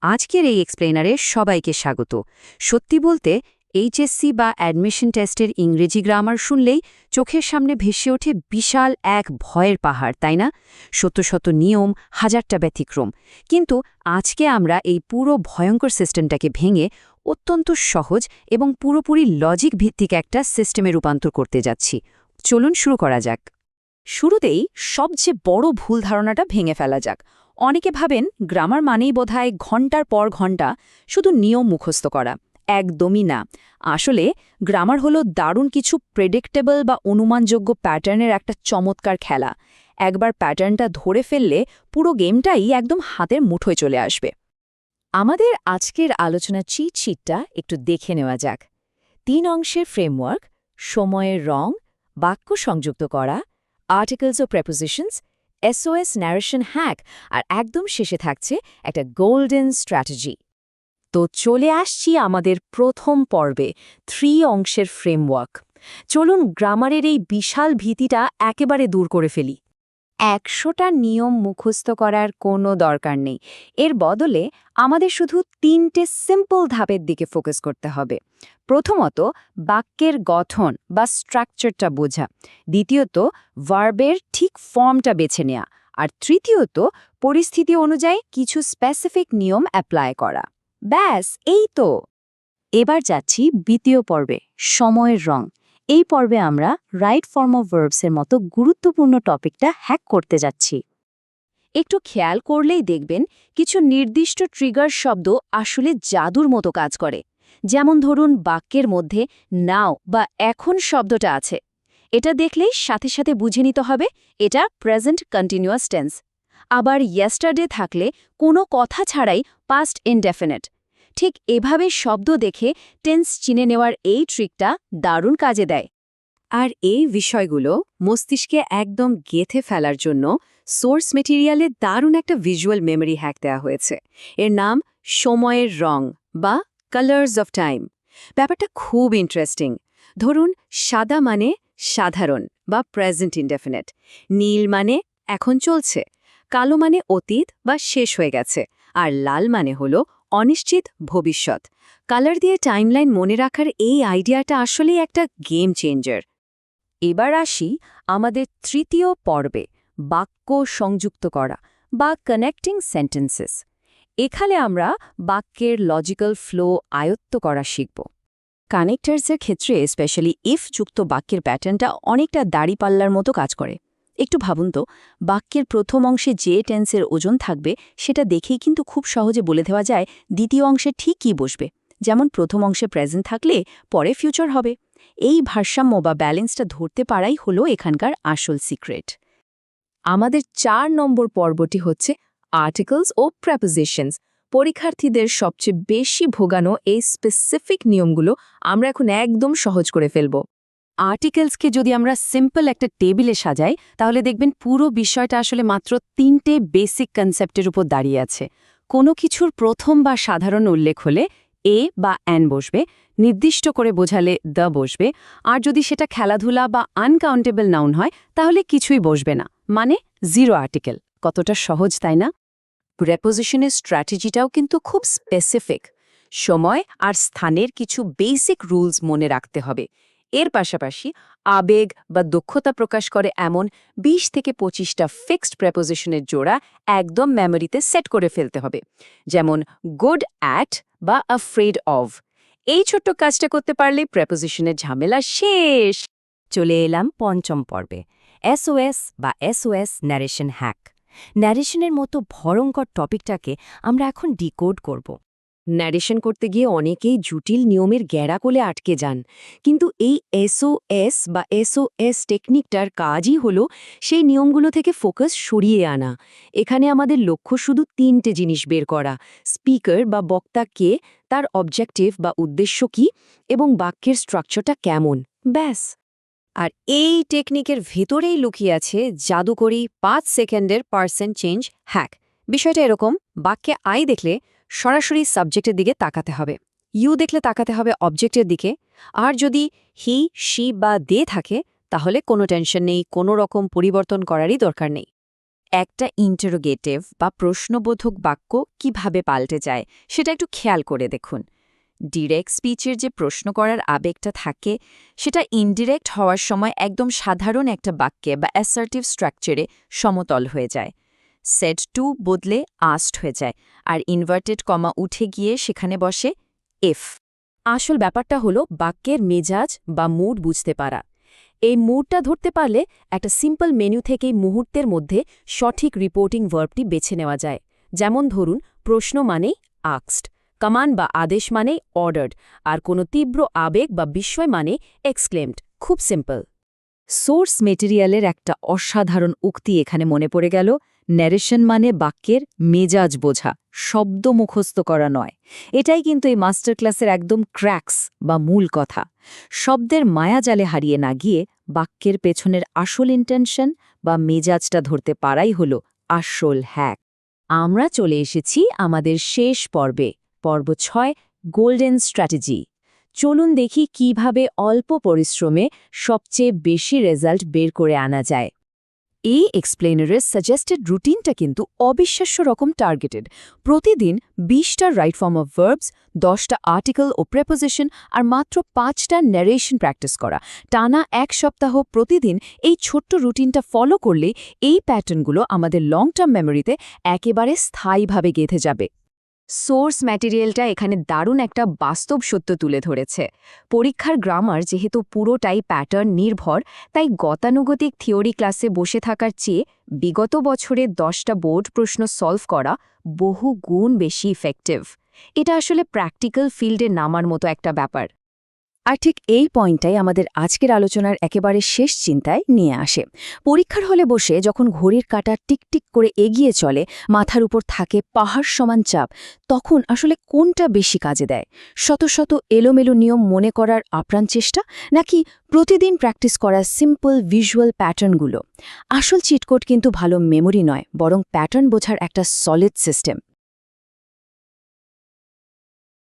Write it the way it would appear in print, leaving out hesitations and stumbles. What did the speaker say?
আজকের এই এক্সপ্লেনারে সবাইকে স্বাগত। সত্যি বলতে এইচএসসি বা অ্যাডমিশন টেস্টের ইংরেজি গ্রামার শুনলেই চোখের সামনে ভেসে ওঠে বিশাল এক ভয়ের পাহাড়, তাই না? শত শত নিয়ম, হাজারটা ব্যতিক্রম। কিন্তু আজকে আমরা এই পুরো ভয়ঙ্কর সিস্টেমটাকে ভেঙে অত্যন্ত সহজ এবং পুরোপুরি লজিক ভিত্তিক একটা সিস্টেমে রূপান্তর করতে যাচ্ছি। চলুন শুরু করা যাক। শুরুতেই সবচেয়ে বড় ভুল ধারণাটা ভেঙে ফেলা যাক। অনেকে ভাবেন গ্রামার মানেই বোধহয় ঘণ্টার পর ঘণ্টা শুধু নিয়ম মুখস্থ করা। একদমই না। আসলে গ্রামার হলো দারুণ কিছু প্রেডিক্টেবল বা অনুমানযোগ্য প্যাটার্নের একটা চমৎকার খেলা। একবার প্যাটার্নটা ধরে ফেললে পুরো গেমটাই একদম হাতের মুঠোয় চলে আসবে। আমাদের আজকের আলোচনার চিট শিটটা একটু দেখে নেওয়া যাক। 3 অংশের ফ্রেমওয়ার্ক, সময়ের রং, বাক্য সংযুক্ত করা, আর্টিকেলস ও প্রেপোজিশনস, এসওএস ন্যারেশন হ্যাক, আর একদম শেষে থাকছে একটা গোল্ডেন স্ট্র্যাটেজি। তো চলে আসছি আমাদের প্রথম পর্বে, 3 অংশের ফ্রেমওয়ার্ক। চলুন গ্রামারের এই বিশাল ভীতিটা একেবারে দূর করে ফেলি। 100টা নিয়ম মুখস্থ করার কোনো দরকার নেই। এর বদলে আমাদের শুধু 3টে সিম্পল ধাপের দিকে ফোকাস করতে হবে। প্রথমত, বাক্যের গঠন বা স্ট্রাকচারটা বোঝা। দ্বিতীয়ত, ভার্বের ঠিক ফর্মটা বেছে নেওয়া। আর তৃতীয়ত, পরিস্থিতি অনুযায়ী কিছু স্পেসিফিক নিয়ম অ্যাপ্লাই করা। ব্যাস, এই তো। এবার যাচ্ছি দ্বিতীয় পর্বে, সময়ের রং। এই পর্বে আমরা রাইট ফর্ম অফ ভার্বসের মতো গুরুত্বপূর্ণ টপিকটা হ্যাক করতে যাচ্ছি। একটু খেয়াল করলেই দেখবেন কিছু নির্দিষ্ট ট্রিগার শব্দ আসলে জাদুর মতো কাজ করে। যেমন ধরুন, বাক্যের মধ্যে নাও বা এখন শব্দটা আছে। এটা দেখলেই সাথে সাথে বুঝে নিতে হবে এটা প্রেজেন্ট কন্টিনিউয়াস টেন্স। আবার ইয়েস্টারডে থাকলে কোনো কথা ছাড়াই পাস্ট ইনডেফিনিট। ঠিক এভাবে শব্দ দেখে টেন্স চিনে নেওয়ার এই ট্রিকটা দারুণ কাজে দেয়। আর এই বিষয়গুলো মস্তিষ্কে একদম গেঁথে ফেলার জন্য সোর্স মেটেরিয়ালে দারুণ একটা ভিজুয়াল মেমরি হ্যাক দেওয়া হয়েছে। এর নাম সময়ের রং বা কালার্স অফ টাইম। ব্যাপারটা খুব ইন্টারেস্টিং। ধরুন, সাদা মানে সাধারণ বা প্রেজেন্ট ইনডেফিনিট, নীল মানে এখন চলছে, কালো মানে অতীত বা শেষ হয়ে গেছে, আর লাল মানে হলো অনিশ্চিত ভবিষ্যৎ। কালার দিয়ে টাইমলাইন মনে রাখার এই আইডিয়াটা আসলেই একটা গেম চেঞ্জার। এবার আসি আমাদের তৃতীয় পর্বে, বাক্য সংযুক্ত করা বা কানেক্টিং সেন্টেন্সেস। এখানে আমরা বাক্যের লজিক্যাল ফ্লো আয়ত্ত করা শিখব। কানেক্টার্সের ক্ষেত্রে স্পেশালি ইফ যুক্ত বাক্যের প্যাটার্নটা অনেকটা দাড়িপাল্লার মতো কাজ করে। একটু ভাবুন তো, বাক্যের প্রথম অংশে যে টেন্সের ওজন থাকবে সেটা দেখেই কিন্তু খুব সহজে বলে দেওয়া যায় দ্বিতীয় অংশে ঠিক কী বসবে। যেমন প্রথম অংশে প্রেজেন্ট থাকলে পরে ফিউচার হবে। এই ভারসাম্য বা ব্যালেন্সটা ধরতে পারাই হলো এখানকার আসল সিক্রেট। আমাদের 4 নম্বর পর্বটি হচ্ছে আর্টিকেলস ও প্রেপোজিশনস। পরীক্ষার্থীদের সবচেয়ে বেশি ভোগানো এই স্পেসিফিক নিয়মগুলো আমরা এখন একদম সহজ করে ফেলব। আর্টিকেলসকে যদি আমরা সিম্পল একটা টেবিলে সাজাই, তাহলে দেখবেন পুরো বিষয়টা আসলে মাত্র 3টে বেসিক কনসেপ্টের উপর দাঁড়িয়ে আছে। কোনো কিছুর প্রথম বা সাধারণ উল্লেখ হলে এ বা অ্যান বসবে, নির্দিষ্ট করে বোঝালে দ্য বসবে, আর যদি সেটা খেলাধুলা বা আনকাউন্টেবল নাউন হয় তাহলে কিছুই বসবে না, মানে 0 আর্টিকেল। কতটা সহজ, তাই না? প্রেপোজিশনের স্ট্র্যাটেজিটাও কিন্তু খুব স্পেসিফিক। সময় আর স্থানের কিছু বেসিক রুলস মনে রাখতে হবে। এর পাশাপাশি আবেগ বা দক্ষতা প্রকাশ করে এমন 20 থেকে 25টা ফিক্সড প্রেপোজিশনের জোড়া একদম মেমোরিতে সেট করে ফেলতে হবে। যেমন গুড অ্যাট বা আফ্রেড অফ। এই ছোট্ট কাজটা করতে পারলেই প্রেপোজিশনের ঝামেলা শেষ। চলে এলাম পঞ্চম পর্বে, এসওএস বা এসওএস ন্যারেশন হ্যাক। ন্যারেশনের মতো ভয়ঙ্কর টপিকটাকে আমরা এখন ডিকোড করব। ন্যারেশন করতে গিয়ে অনেকেই জটিল নিয়মের গ্যাড়াকলে আটকে যান, কিন্তু এই এসওএস বা এসওএস টেকনিকটার কাজই হলো সেই নিয়মগুলো থেকে ফোকাস সরিয়ে আনা। এখানে আমাদের লক্ষ্য শুধু 3টে জিনিস বের করা: স্পিকার বা বক্তা কে, তার অবজেক্টিভ বা উদ্দেশ্য কী, এবং বাক্যের স্ট্রাকচারটা কেমন। ব্যাস। আর এই টেকনিকের ভেতরেই লুকিয়ে আছে জাদুকরি 5 সেকেন্ডের পার্সেন্ট চেঞ্জ হ্যাক। বিষয়টা এরকম: বাক্যে আই দেখলে সরাসরি সাবজেক্টের দিকে তাকাতে হবে, ইউ দেখলে তাকাতে হবে অবজেক্টের দিকে, আর যদি হি, শি বা দে থাকে তাহলে কোনো টেনশন নেই, কোনো রকম পরিবর্তন করারই দরকার নেই। একটা ইন্টারোগেটিভ বা প্রশ্নবোধক বাক্য কিভাবে পাল্টে যায় সেটা একটু খেয়াল করে দেখুন। ডিরেক্ট স্পিচের যে প্রশ্ন করার আবেগটা থাকে সেটা ইনডিরেক্ট হওয়ার সময় একদম সাধারণ একটা বাক্যে বা অ্যাসার্টিভ স্ট্রাকচারে সমতল হয়ে যায়। সেড টু বদলে আস্ট হয়ে যায়, আর ইনভার্টেড কমা উঠে গিয়ে সেখানে বসে ইফ। আসল ব্যাপারটা হলো বাক্যের মেজাজ বা মুড বুঝতে পারা। এই মুডটা ধরতে পারলে একটা সিম্পল মেনু থেকেই মুহূর্তের মধ্যে সঠিক রিপোর্টিং ভার্বটি বেছে নেওয়া যায়। যেমন ধরুন, প্রশ্ন মানেই আক্সড, কমান্ড বা আদেশ মানেই অর্ডার্ড, আর কোনো তীব্র আবেগ বা বিস্ময় মানে এক্সক্লেমড। খুব সিম্পল। সোর্স মেটেরিয়ালের একটা অসাধারণ উক্তি এখানে মনে পড়ে গেল, ন্যারেশন মানে বাক্যের মেজাজ বোঝা, শব্দ মুখস্থ করা নয়। এটাই কিন্তু এই মাস্টার ক্লাসের একদম ক্র্যাক্স বা মূল কথা। শব্দের মায়াজালে হারিয়ে না গিয়ে বাক্যের পেছনের আসল ইন্টেনশন বা মেজাজটা ধরতে পারাই হল আসল হ্যাক। আমরা চলে এসেছি আমাদের শেষ পর্বে, পর্ব 6, গোল্ডেন স্ট্র্যাটেজি। চলুন দেখি কিভাবে অল্প পরিশ্রমে সবচেয়ে বেশি রেজাল্ট বের করে আনা যায়। এই এক্সপ্লেনারের সাজেস্টেড রুটিনটা কিন্তু অবিশ্বাস্য রকম টার্গেটেড। প্রতিদিন 20টা রাইট ফর্ম অফ ভার্বস, 10টা আর্টিকেল ও প্রেপোজিশন আর মাত্র 5টা ন্যারেশন প্র্যাকটিস করা। টানা 1 সপ্তাহ প্রতিদিন এই ছোট্ট রুটিনটা ফলো করলে এই প্যাটার্নগুলো আমাদের লং টার্ম মেমোরিতে একেবারে স্থায়ীভাবে গেঁথে যাবে। সোর্স ম্যাটেরিয়ালটা এখানে দারুণ একটা বাস্তব সত্য তুলে ধরেছে। পরীক্ষার গ্রামার যেহেতু পুরোটাই প্যাটার্ন নির্ভর, তাই গতানুগতিক থিওরি ক্লাসে বসে থাকার চেয়ে বিগত বছরে 10টা বোর্ড প্রশ্ন সলভ করা বহু গুণ বেশি ইফেক্টিভ। এটা আসলে প্র্যাকটিক্যাল ফিল্ডে নামার মতো একটা ব্যাপার। আর ঠিক এই পয়েন্টটাই আমাদের আজকের আলোচনার একেবারে শেষ চিন্তায় নিয়ে আসে। পরীক্ষার হলে বসে যখন ঘড়ির কাঁটা টিকটিক করে এগিয়ে চলে, মাথার উপর থাকে পাহাড় সমান চাপ, তখন আসলে কোনটা বেশি কাজে দেয়? শত শত এলোমেলো নিয়ম মনে করার আপ্রাণ চেষ্টা, নাকি প্রতিদিন প্র্যাকটিস করা সিম্পল ভিজুয়াল প্যাটার্নগুলো? আসল চিটকোড কিন্তু ভালো মেমোরি নয়, বরং প্যাটার্ন বোঝার একটা সলিড সিস্টেম।